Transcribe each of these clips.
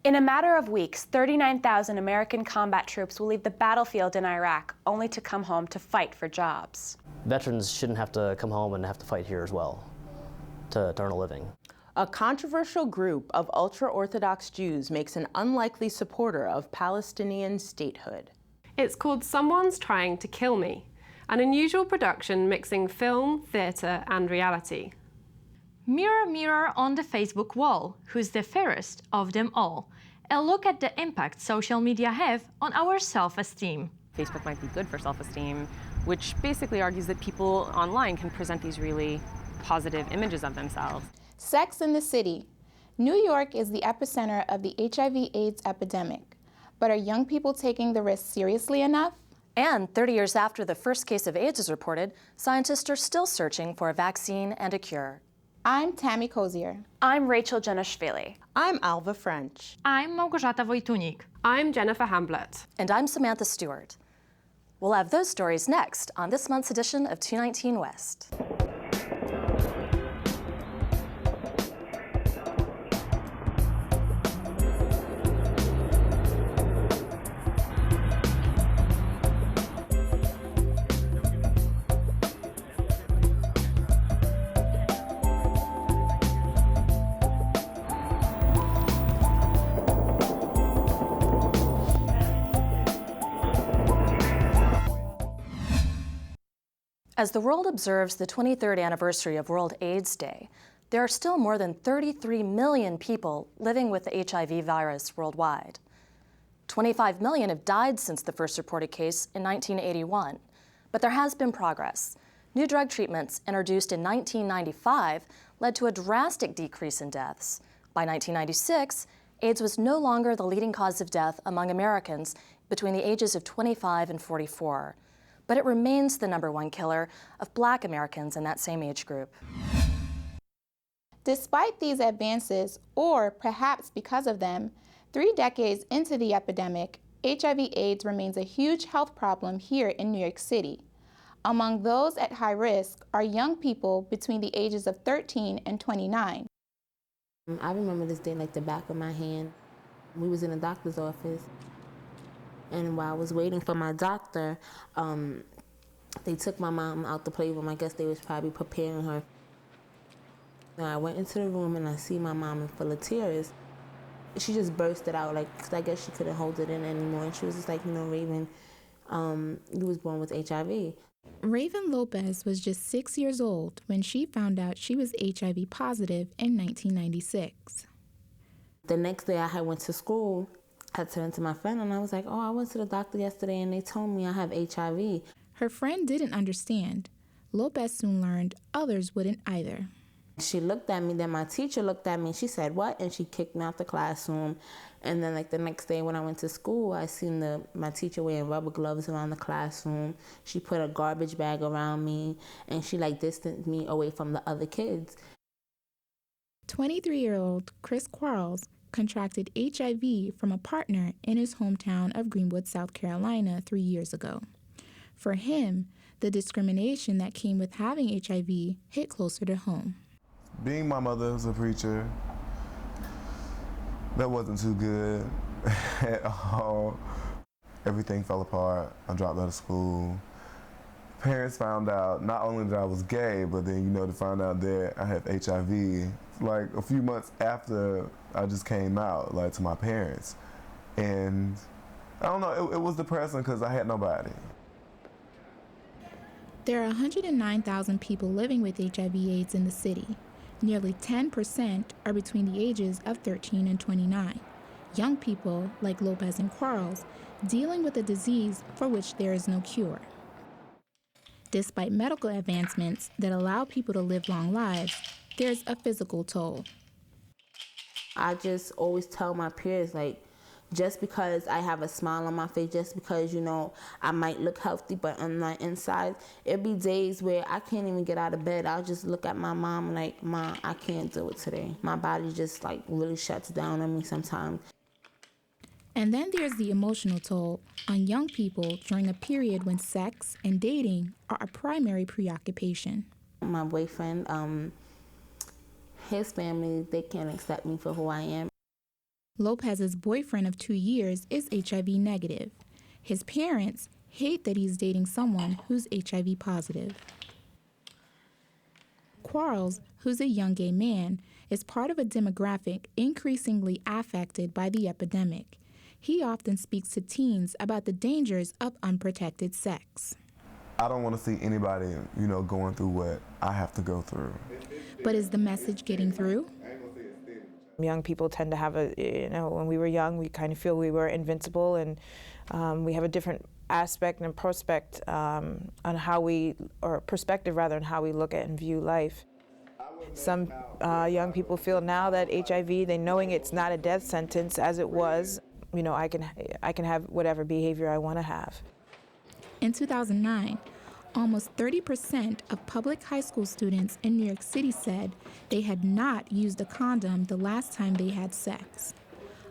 In a matter of weeks, 39,000 American combat troops will leave the battlefield in Iraq, only to come home to fight for jobs. Veterans shouldn't have to come home and have to fight here as well to earn a living. A controversial group of ultra-orthodox Jews makes an unlikely supporter of Palestinian statehood. It's called Someone's Trying to Kill Me, an unusual production mixing film, theatre and reality. Mirror, mirror on the Facebook wall, who's the fairest of them all? A look at the impact social media have on our self-esteem. Facebook might be good for self-esteem, which basically argues that people online can present these really positive images of themselves. Sex in the City. New York is the epicenter of the HIV/AIDS epidemic. But are young people taking the risk seriously enough? And 30 years after the first case of AIDS is reported, scientists are still searching for a vaccine and a cure. I'm Tammy Kozier. I'm Rachel Jenishvili. I'm Alva French. I'm Małgorzata Wojtunik. I'm Jennifer Hamblett. And I'm Samantha Stewart. We'll have those stories next on this month's edition of 219 West. As the world observes the 23rd anniversary of World AIDS Day, there are still more than 33 million people living with the HIV virus worldwide. 25 million have died since the first reported case in 1981, but there has been progress. New drug treatments introduced in 1995 led to a drastic decrease in deaths. By 1996, AIDS was no longer the leading cause of death among Americans between the ages of 25 and 44. But it remains the #1 killer of Black Americans in that same age group. Despite these advances, or perhaps because of them, 3 decades into the epidemic, HIV/AIDS remains a huge health problem here in New York City. Among those at high risk are young people between the ages of 13 and 29. I remember this day like the back of my hand. We was in a doctor's office. And while I was waiting for my doctor, they took my mom out the playroom. I guess they was probably preparing her. And I went into the room and I see my mom in full of tears. She just bursted out, like, 'cause I guess she couldn't hold it in anymore. And she was just like, Raven, you was born with HIV. Raven Lopez was just 6 years old when she found out she was HIV positive in 1996. The next day I went to school. I turned to my friend and I was like, I went to the doctor yesterday and they told me I have HIV. Her friend didn't understand. Lopez soon learned others wouldn't either. She looked at me, then my teacher looked at me, she said, "What?" And she kicked me out the classroom. And then the next day when I went to school, I seen my teacher wearing rubber gloves around the classroom. She put a garbage bag around me and she distanced me away from the other kids. 23-year-old Chris Quarles contracted HIV from a partner in his hometown of Greenwood, South Carolina 3 years ago. For him, the discrimination that came with having HIV hit closer to home. Being my mother was a preacher, that wasn't too good at all. Everything fell apart. I dropped out of school. Parents found out not only that I was gay, but then, to find out that I have HIV, a few months after I just came out, to my parents. And I don't know, it was depressing because I had nobody. There are 109,000 people living with HIV/AIDS in the city. Nearly 10% are between the ages of 13 and 29. Young people, like Lopez and Quarles, dealing with a disease for which there is no cure. Despite medical advancements that allow people to live long lives, there's a physical toll. I just always tell my peers, just because I have a smile on my face, just because, I might look healthy, but on my inside, there'll be days where I can't even get out of bed. I'll just look at my mom like, "Mom, I can't do it today." My body just really shuts down on me sometimes. And then there's the emotional toll on young people during a period when sex and dating are a primary preoccupation. My boyfriend, his family, they can't accept me for who I am. Lopez's boyfriend of 2 years is HIV negative. His parents hate that he's dating someone who's HIV positive. Quarles, who's a young gay man, is part of a demographic increasingly affected by the epidemic. He often speaks to teens about the dangers of unprotected sex. I don't want to see anybody, going through what I have to go through. But is the message getting through? Young people tend to have when we were young, we kind of feel we were invincible, and we have a different aspect and perspective on how we look at and view life. Some young people feel now that HIV, they knowing it's not a death sentence as it was, I can have whatever behavior I want to have. In 2009, almost 30% of public high school students in New York City said they had not used a condom the last time they had sex.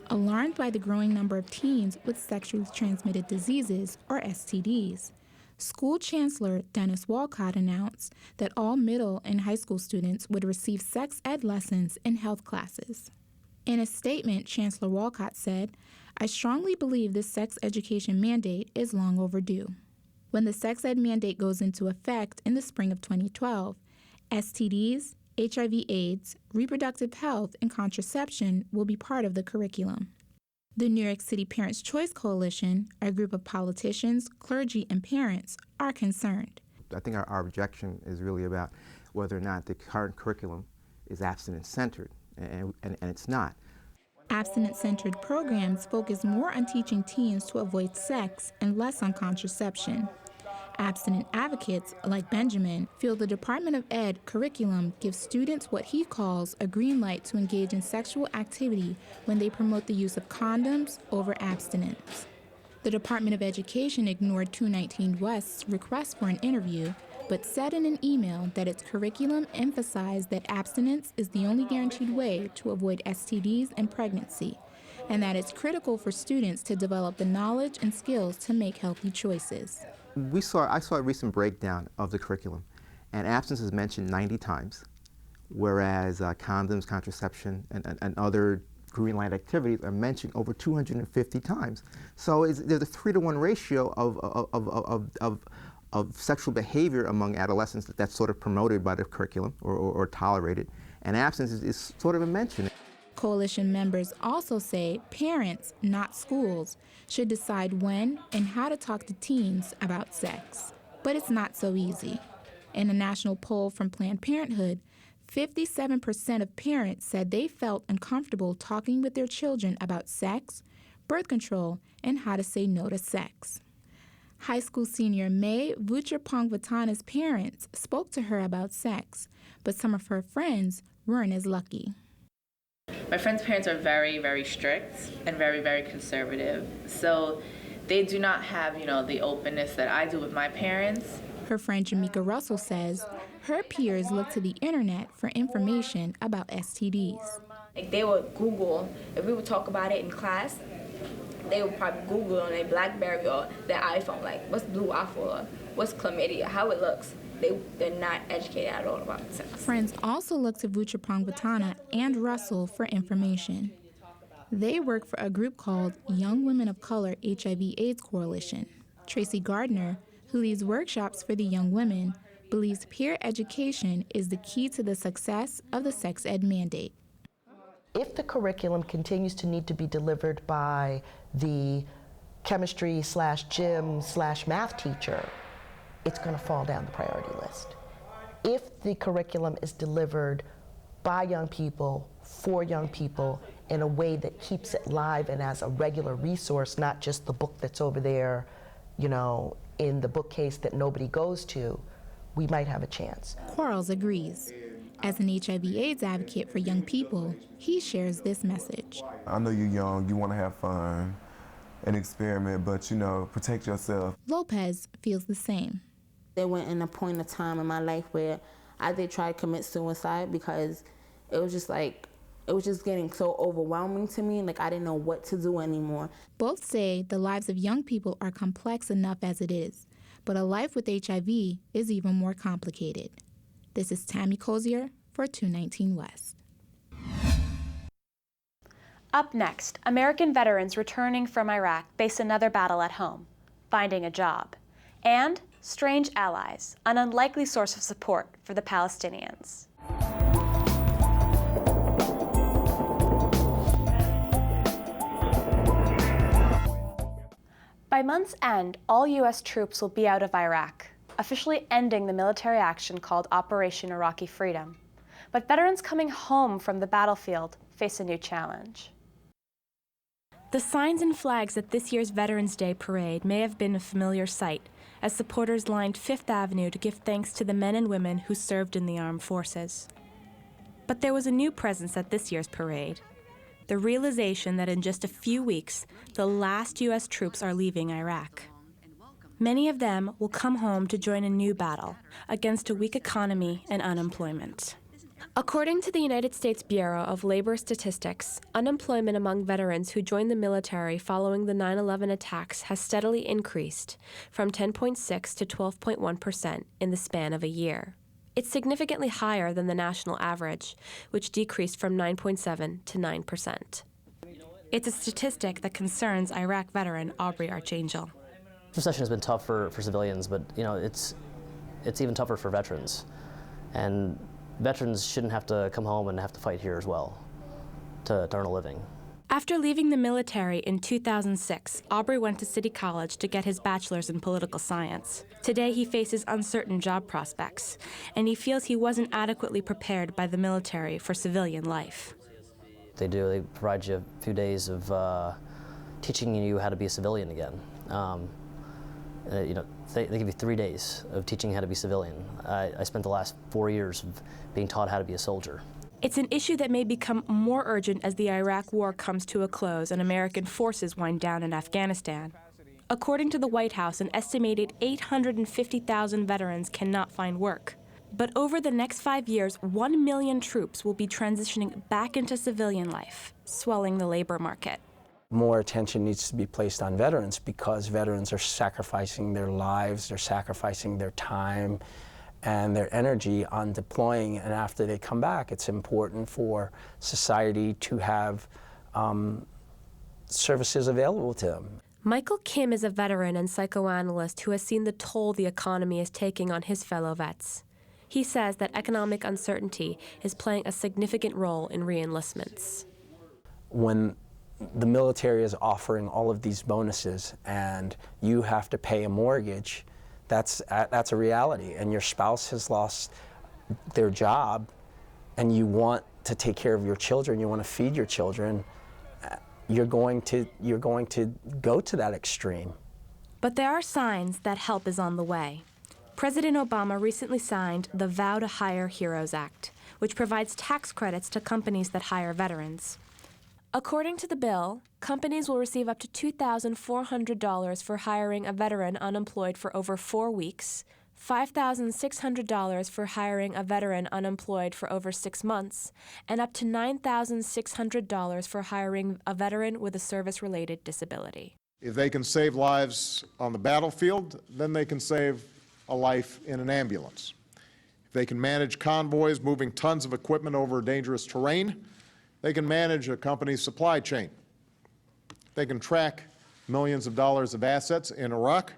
Alarmed by the growing number of teens with sexually transmitted diseases, or STDs, school chancellor Dennis Walcott announced that all middle and high school students would receive sex ed lessons in health classes. In a statement, Chancellor Walcott said, "I strongly believe this sex education mandate is long overdue." When the sex ed mandate goes into effect in the spring of 2012, STDs, HIV/AIDS, reproductive health, and contraception will be part of the curriculum. The New York City Parents' Choice Coalition, a group of politicians, clergy, and parents, are concerned. I think our objection is really about whether or not the current curriculum is abstinence-centered, and it's not. Abstinence-centered programs focus more on teaching teens to avoid sex and less on contraception. Abstinent advocates, like Benjamin, feel the Department of Ed curriculum gives students what he calls a green light to engage in sexual activity when they promote the use of condoms over abstinence. The Department of Education ignored 219 West's request for an interview, but said in an email that its curriculum emphasized that abstinence is the only guaranteed way to avoid STDs and pregnancy, and that it's critical for students to develop the knowledge and skills to make healthy choices. I saw a recent breakdown of the curriculum, and abstinence is mentioned 90 times, whereas condoms, contraception, and other green light activities are mentioned over 250 times. So there's a 3-to-1 ratio of sexual behavior among adolescents that's sort of promoted by the curriculum or tolerated, and abstinence is sort of a mention. Coalition members also say parents, not schools, should decide when and how to talk to teens about sex. But it's not so easy. In a national poll from Planned Parenthood, 57% of parents said they felt uncomfortable talking with their children about sex, birth control, and how to say no to sex. High school senior May Vuchapongvatana's parents spoke to her about sex, but some of her friends weren't as lucky. My friend's parents are very, very strict and very, very conservative. So they do not have, the openness that I do with my parents. Her friend Jamaica Russell says her peers look to the internet for information about STDs. Like they would Google, if we would talk about it in class, they would probably Google on their BlackBerry or their iPhone, like what's blue waffle, what's chlamydia, how it looks. They're not educated at all about sex. Friends also look to Vuchapongvatana and Russell for information. They work for a group called Young Women of Color HIV/AIDS Coalition. Tracy Gardner, who leads workshops for the young women, believes peer education is the key to the success of the sex ed mandate. If the curriculum continues to need to be delivered by the chemistry/gym/math teacher, it's going to fall down the priority list. If the curriculum is delivered by young people, for young people, in a way that keeps it live and as a regular resource, not just the book that's over there, in the bookcase that nobody goes to, we might have a chance. Quarles agrees. As an HIV/AIDS advocate for young people, he shares this message. I know you're young, you want to have fun and experiment, but protect yourself. Lopez feels the same. There went in a point of time in my life where I did try to commit suicide because it was just getting so overwhelming to me, like I didn't know what to do anymore. Both say the lives of young people are complex enough as it is, but a life with HIV is even more complicated. This is Tammy Cozier for 219 West. Up next, American veterans returning from Iraq face another battle at home, finding a job. And strange allies, an unlikely source of support for the Palestinians. By month's end, all U.S. troops will be out of Iraq, officially ending the military action called Operation Iraqi Freedom. But veterans coming home from the battlefield face a new challenge. The signs and flags at this year's Veterans Day parade may have been a familiar sight, as supporters lined Fifth Avenue to give thanks to the men and women who served in the armed forces. But there was a new presence at this year's parade: the realization that in just a few weeks, the last U.S. troops are leaving Iraq. Many of them will come home to join a new battle against a weak economy and unemployment. According to the United States Bureau of Labor Statistics, unemployment among veterans who joined the military following the 9/11 attacks has steadily increased from 10.6% to 12.1% in the span of a year. It's significantly higher than the national average, which decreased from 9.7% to 9%. It's a statistic that concerns Iraq veteran Aubrey Archangel. Recession has been tough for civilians, but it's even tougher for veterans. And veterans shouldn't have to come home and have to fight here as well to earn a living. After leaving the military in 2006, Aubrey went to City College to get his bachelor's in political science. Today, he faces uncertain job prospects, and he feels he wasn't adequately prepared by the military for civilian life. They provide you a few days of teaching you how to be a civilian again. They give you 3 days of teaching how to be civilian. I spent the last 4 years of being taught how to be a soldier. It's an issue that may become more urgent as the Iraq War comes to a close and American forces wind down in Afghanistan. According to the White House, an estimated 850,000 veterans cannot find work. But over the next 5 years, 1 million troops will be transitioning back into civilian life, swelling the labor market. More attention needs to be placed on veterans because veterans are sacrificing their lives, they're sacrificing their time and their energy on deploying, and after they come back, it's important for society to have services available to them. Michael Kim is a veteran and psychoanalyst who has seen the toll the economy is taking on his fellow vets. He says that economic uncertainty is playing a significant role in re-enlistments. When the military is offering all of these bonuses and you have to pay a mortgage, that's a reality, and your spouse has lost their job and you want to take care of your children, you want to feed your children, you're going to go to that extreme. But there are signs that help is on the way. President Obama recently signed the Vow to Hire Heroes Act, which provides tax credits to companies that hire veterans. According to the bill, companies will receive up to $2,400 for hiring a veteran unemployed for over 4 weeks, $5,600 for hiring a veteran unemployed for over 6 months, and up to $9,600 for hiring a veteran with a service-related disability. If they can save lives on the battlefield, then they can save a life in an ambulance. If they can manage convoys moving tons of equipment over dangerous terrain, they can manage a company's supply chain. They can track millions of dollars of assets in Iraq.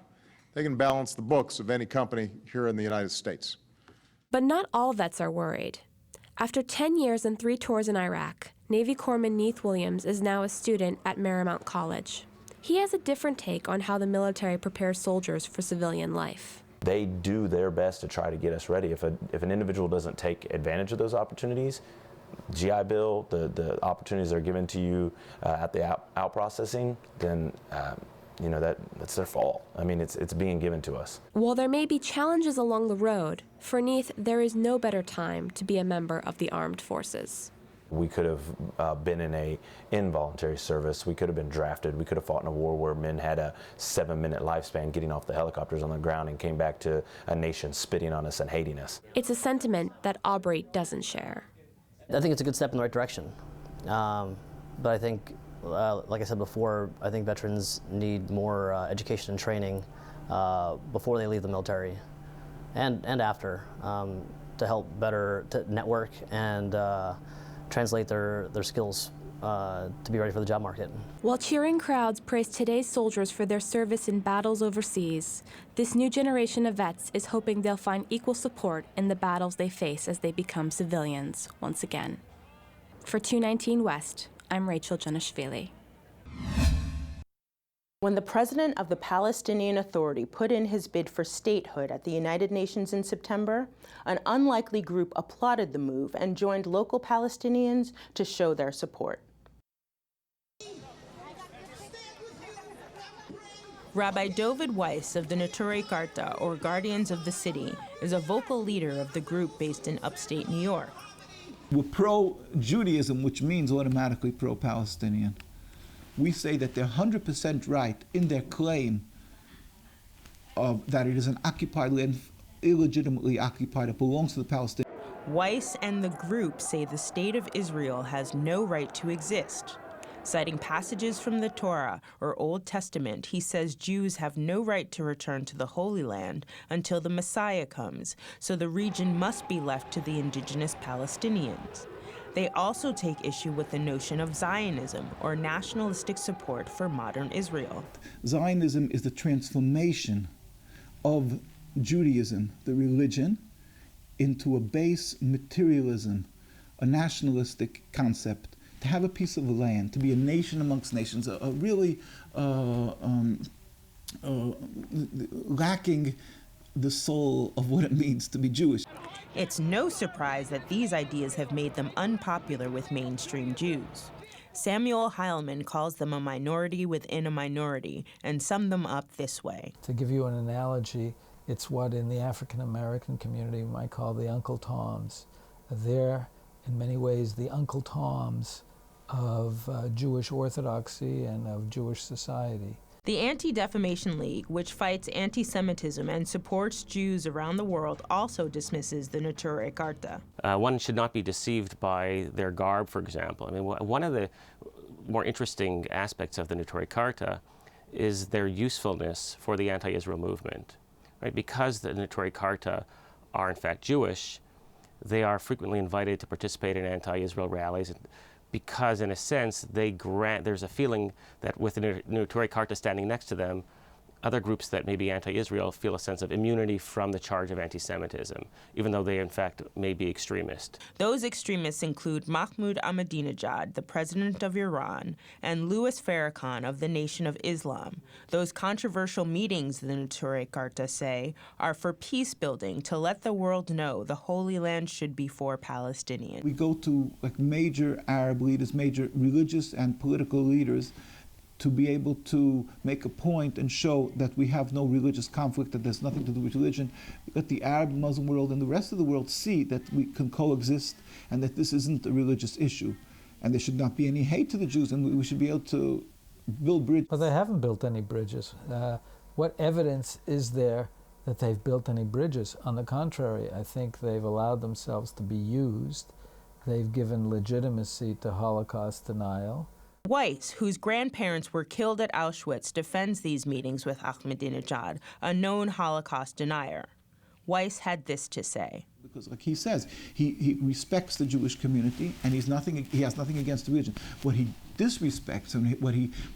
They can balance the books of any company here in the United States. But not all vets are worried. After 10 years and 3 tours in Iraq, Navy Corpsman Neith Williams is now a student at Marymount College. He has a different take on how the military prepares soldiers for civilian life. They do their best to try to get us ready. If an individual doesn't take advantage of those opportunities, GI Bill, the opportunities that are given to you at the out processing, then that's their fault. I mean, it's being given to us. While there may be challenges along the road, for Neith, there is no better time to be a member of the armed forces. We could have been in a involuntary service. We could have been drafted. We could have fought in a war where men had a 7-minute lifespan getting off the helicopters on the ground and came back to a nation spitting on us and hating us. It's a sentiment that Aubrey doesn't share. I think it's a good step in the right direction. But I think, like I said before, I think veterans need more education and training before they leave the military and after to help better to network and translate their skills to be ready for the job market. While cheering crowds praise today's soldiers for their service in battles overseas, this new generation of vets is hoping they'll find equal support in the battles they face as they become civilians once again. For 219 West, I'm Rachel Janashvili. When the president of the Palestinian Authority put in his bid for statehood at the United Nations in September, an unlikely group applauded the move and joined local Palestinians to show their support. Rabbi David Weiss of the Neturei Karta, or Guardians of the City, is a vocal leader of the group based in upstate New York. We're pro-Judaism, which means automatically pro-Palestinian. We say that they're 100% right in their claim that it is an occupied land, illegitimately occupied, it belongs to the Palestinians. Weiss and the group say the state of Israel has no right to exist. Citing passages from the Torah or Old Testament, he says Jews have no right to return to the Holy Land until the Messiah comes, so the region must be left to the indigenous Palestinians. They also take issue with the notion of Zionism, or nationalistic support for modern Israel. Zionism is the transformation of Judaism, the religion, into a base materialism, a nationalistic concept, to have a piece of land, to be a nation amongst nations, a really lacking the soul of what it means to be Jewish. It's no surprise that these ideas have made them unpopular with mainstream Jews. Samuel Heilman calls them a minority within a minority and summed them up this way. To give you an analogy, it's what in the African American community we might call the Uncle Toms. They're, in many ways, the Uncle Toms of Jewish orthodoxy and of Jewish society. The Anti-Defamation League, which fights anti-Semitism and supports Jews around the world, also dismisses the Neturei Karta. One should not be deceived by their garb, for example. I mean, one of the more interesting aspects of the Neturei Karta is their usefulness for the anti-Israel movement. Right? Because the Neturei Karta are in fact Jewish, they are frequently invited to participate in anti-Israel rallies, because in a sense there's a feeling that with the Neturei Karta standing next to them, other groups that may be anti-Israel feel a sense of immunity from the charge of anti-Semitism, even though they in fact may be extremist. Those extremists include Mahmoud Ahmadinejad, the president of Iran, and Louis Farrakhan of the Nation of Islam. Those controversial meetings, the Neturei Karta say, are for peace building, to let the world know the Holy Land should be for Palestinians. We go to major Arab leaders, major religious and political leaders, to be able to make a point and show that we have no religious conflict, that there's nothing to do with religion. Let the Arab, Muslim world, and the rest of the world see that we can coexist and that this isn't a religious issue. And there should not be any hate to the Jews, and we should be able to build bridges. But they haven't built any bridges. What evidence is there that they've built any bridges? On the contrary, I think they've allowed themselves to be used. They've given legitimacy to Holocaust denial. Weiss, whose grandparents were killed at Auschwitz, defends these meetings with Ahmadinejad, a known Holocaust denier. Weiss had this to say. Because like he says, he respects the Jewish community, and he has nothing against religion. What he disrespects and what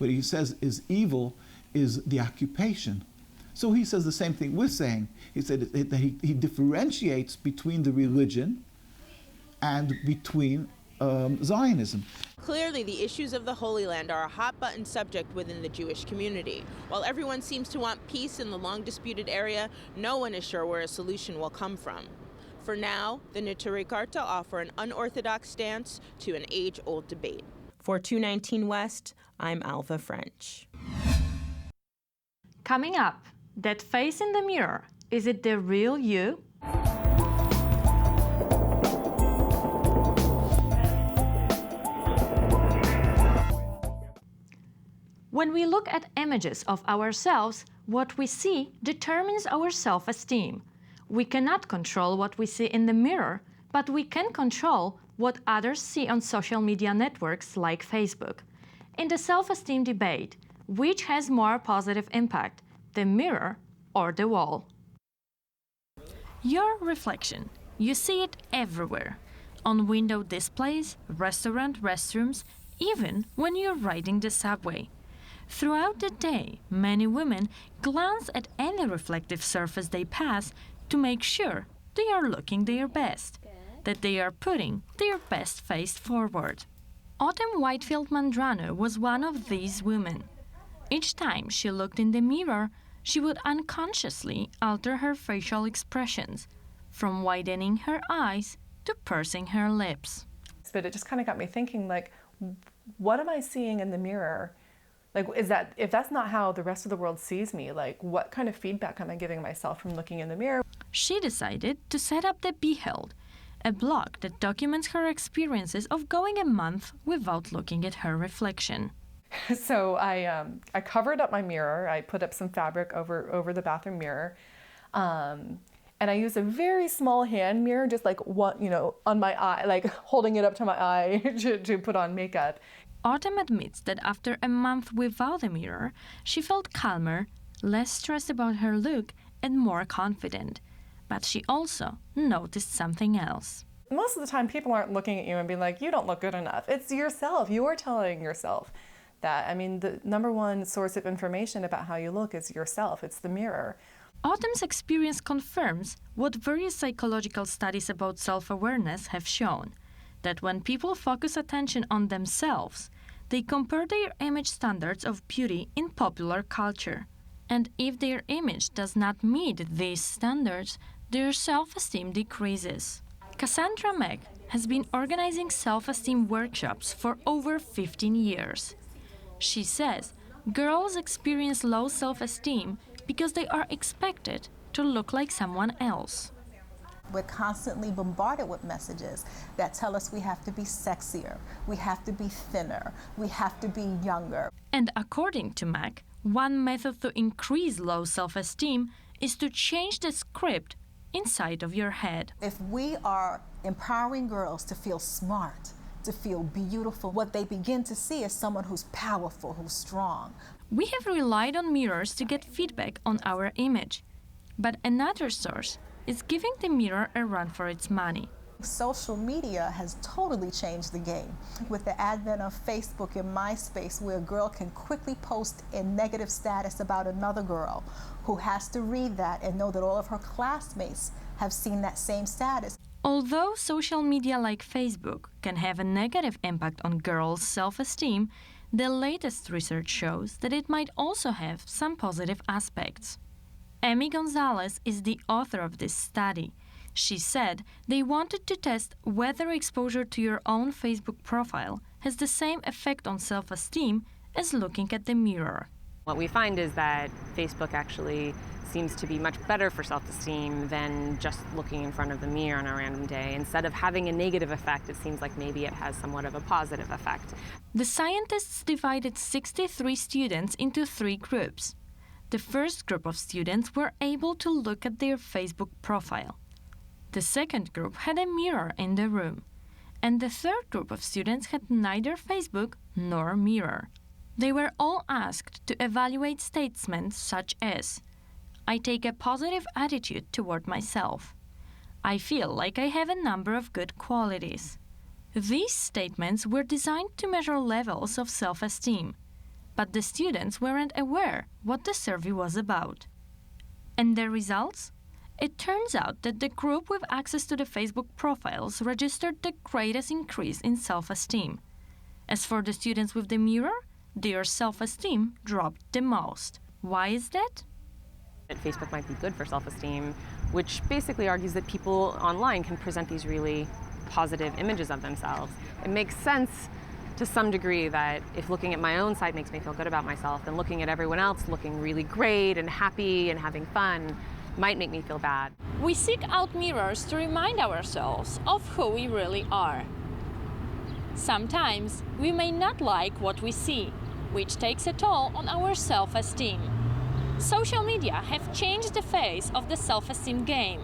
he says is evil is the occupation. So he says the same thing we're saying. He said that he differentiates between the religion and between Zionism. Clearly, the issues of the Holy Land are a hot-button subject within the Jewish community. While everyone seems to want peace in the long-disputed area, no one is sure where a solution will come from. For now, the Neturei Karta offer an unorthodox stance to an age-old debate. For 219 West, I'm Alva French. Coming up, that face in the mirror, is it the real you? When we look at images of ourselves, what we see determines our self-esteem. We cannot control what we see in the mirror, but we can control what others see on social media networks like Facebook. In the self-esteem debate, which has more positive impact, the mirror or the wall? Your reflection. You see it everywhere. On window displays, restaurant restrooms, even when you're riding the subway. Throughout the day, many women glance at any reflective surface they pass to make sure they are looking their best, that they are putting their best face forward. Autumn Whitefield Mandrano was one of these women. Each time she looked in the mirror, she would unconsciously alter her facial expressions, from widening her eyes to pursing her lips. But it just kind of got me thinking, like, what am I seeing in the mirror? Like, if that's not how the rest of the world sees me, like, what kind of feedback am I giving myself from looking in the mirror? She decided to set up the Beheld, a blog that documents her experiences of going a month without looking at her reflection. So I covered up my mirror. I put up some fabric over the bathroom mirror. And I used a very small hand mirror, just like one, on my eye, like holding it up to my eye to put on makeup. Autumn admits that after a month without a mirror, she felt calmer, less stressed about her look, and more confident. But she also noticed something else. Most of the time, people aren't looking at you and being like, you don't look good enough. It's yourself. You are telling yourself that. I mean, the number one source of information about how you look is yourself. It's the mirror. Autumn's experience confirms what various psychological studies about self-awareness have shown, that when people focus attention on themselves, they compare their image standards of beauty in popular culture. And if their image does not meet these standards, their self-esteem decreases. Cassandra Mack has been organizing self-esteem workshops for over 15 years. She says girls experience low self-esteem because they are expected to look like someone else. We're constantly bombarded with messages that tell us we have to be sexier, we have to be thinner, we have to be younger. And according to Mack, one method to increase low self-esteem is to change the script inside of your head. If we are empowering girls to feel smart, to feel beautiful, what they begin to see is someone who's powerful, who's strong. We have relied on mirrors to get feedback on our image, but another source is giving the mirror a run for its money. Social media has totally changed the game. With the advent of Facebook and MySpace, where a girl can quickly post a negative status about another girl who has to read that and know that all of her classmates have seen that same status. Although social media like Facebook can have a negative impact on girls' self-esteem, the latest research shows that it might also have some positive aspects. Amy Gonzalez is the author of this study. She said they wanted to test whether exposure to your own Facebook profile has the same effect on self-esteem as looking at the mirror. What we find is that Facebook actually seems to be much better for self-esteem than just looking in front of the mirror on a random day. Instead of having a negative effect, it seems like maybe it has somewhat of a positive effect. The scientists divided 63 students into 3 groups. The first group of students were able to look at their Facebook profile. The second group had a mirror in the room. And the third group of students had neither Facebook nor mirror. They were all asked to evaluate statements such as, I take a positive attitude toward myself. I feel like I have a number of good qualities. These statements were designed to measure levels of self-esteem, but the students weren't aware what the survey was about. And the results? It turns out that the group with access to the Facebook profiles registered the greatest increase in self-esteem. As for the students with the mirror, their self-esteem dropped the most. Why is that? Facebook might be good for self-esteem, which basically argues that people online can present these really positive images of themselves. It makes sense to some degree that if looking at my own site makes me feel good about myself, then looking at everyone else looking really great and happy and having fun might make me feel bad. We seek out mirrors to remind ourselves of who we really are. Sometimes we may not like what we see, which takes a toll on our self-esteem. Social media have changed the face of the self-esteem game.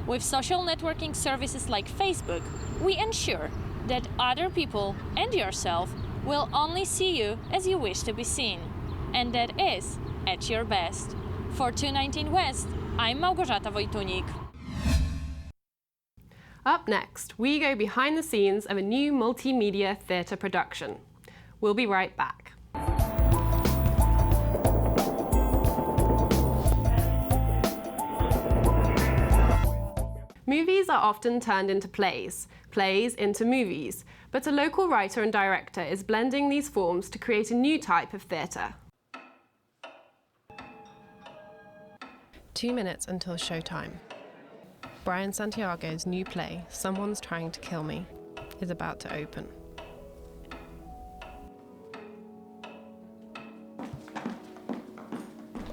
With social networking services like Facebook, we ensure that other people and yourself will only see you as you wish to be seen. And that is at your best. For 219 West, I'm Małgorzata Wojtunik. Up next, we go behind the scenes of a new multimedia theatre production. We'll be right back. Movies are often turned into plays, plays into movies, but a local writer and director is blending these forms to create a new type of theatre. 2 minutes until showtime. Brian Santiago's new play, Someone's Trying to Kill Me, is about to open.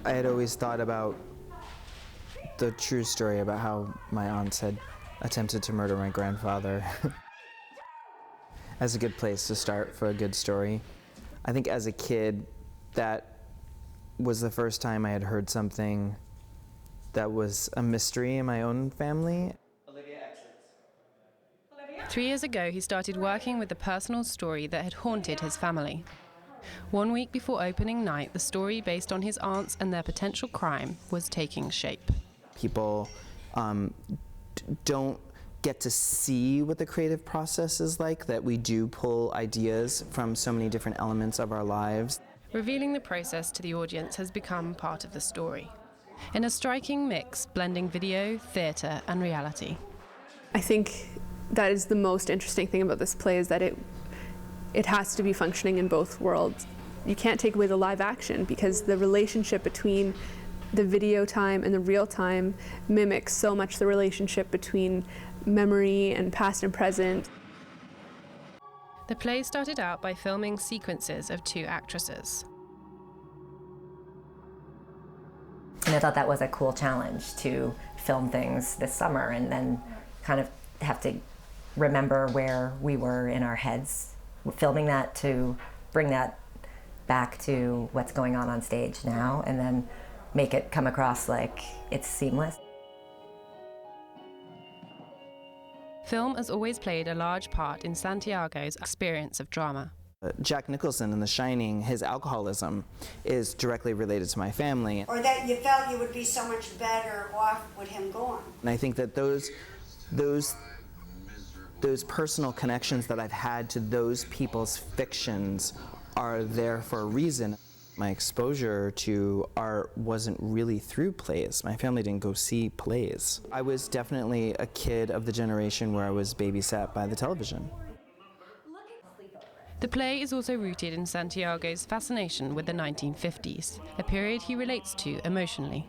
I had always thought about the true story about how my aunts had attempted to murder my grandfather as a good place to start for a good story. I think as a kid, that was the first time I had heard something that was a mystery in my own family. 3 years ago, he started working with the personal story that had haunted his family. 1 week before opening night, the story based on his aunts and their potential crime was taking shape. People don't get to see what the creative process is like, that we do pull ideas from so many different elements of our lives. Revealing the process to the audience has become part of the story, in a striking mix blending video, theatre and reality. I think that is the most interesting thing about this play, is that it has to be functioning in both worlds. You can't take away the live action, because the relationship between the video time and the real time mimics so much the relationship between memory and past and present. The play started out by filming sequences of 2 actresses. And I thought that was a cool challenge, to film things this summer and then kind of have to remember where we were in our heads, filming that to bring that back to what's going on stage now, and then make it come across like it's seamless. Film has always played a large part in Santiago's experience of drama. Jack Nicholson in The Shining, his alcoholism is directly related to my family. Or that you felt you would be so much better off with him gone. And I think that those personal connections that I've had to those people's fictions are there for a reason. My exposure to art wasn't really through plays. My family didn't go see plays. I was definitely a kid of the generation where I was babysat by the television. The play is also rooted in Santiago's fascination with the 1950s, a period he relates to emotionally.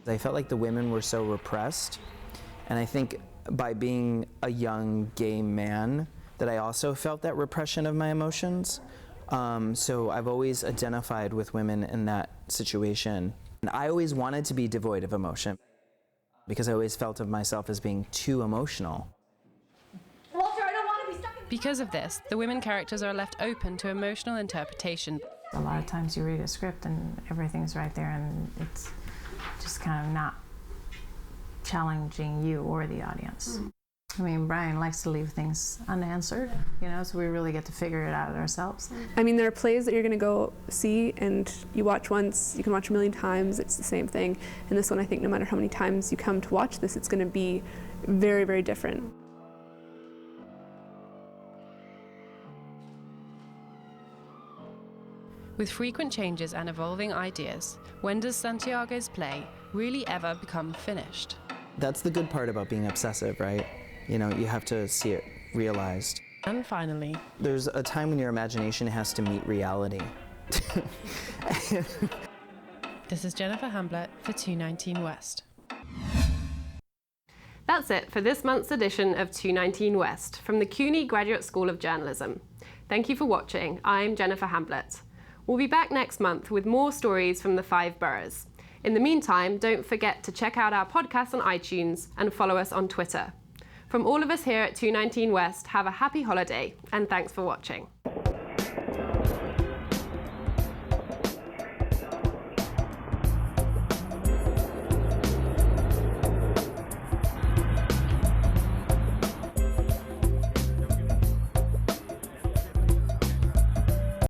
I felt like the women were so repressed, and I think by being a young gay man that I also felt that repression of my emotions. So I've always identified with women in that situation. And I always wanted to be devoid of emotion, because I always felt of myself as being too emotional. Walter, I don't want to be stuck in... Because of this, the women characters are left open to emotional interpretation. A lot of times you read a script and everything's right there, and it's just kind of not challenging you or the audience. I mean, Brian likes to leave things unanswered, so we really get to figure it out ourselves. I mean, there are plays that you're going to go see and you watch once, you can watch a million times, it's the same thing. And this one, I think no matter how many times you come to watch this, it's going to be very, very different. With frequent changes and evolving ideas, when does Santiago's play really ever become finished? That's the good part about being obsessive, right? You have to see it realized. And finally, there's a time when your imagination has to meet reality. This is Jennifer Hamblett for 219 West. That's it for this month's edition of 219 West from the CUNY Graduate School of Journalism. Thank you for watching. I'm Jennifer Hamblett. We'll be back next month with more stories from the 5 boroughs. In the meantime, don't forget to check out our podcast on iTunes and follow us on Twitter. From all of us here at 219 West, have a happy holiday, and thanks for watching.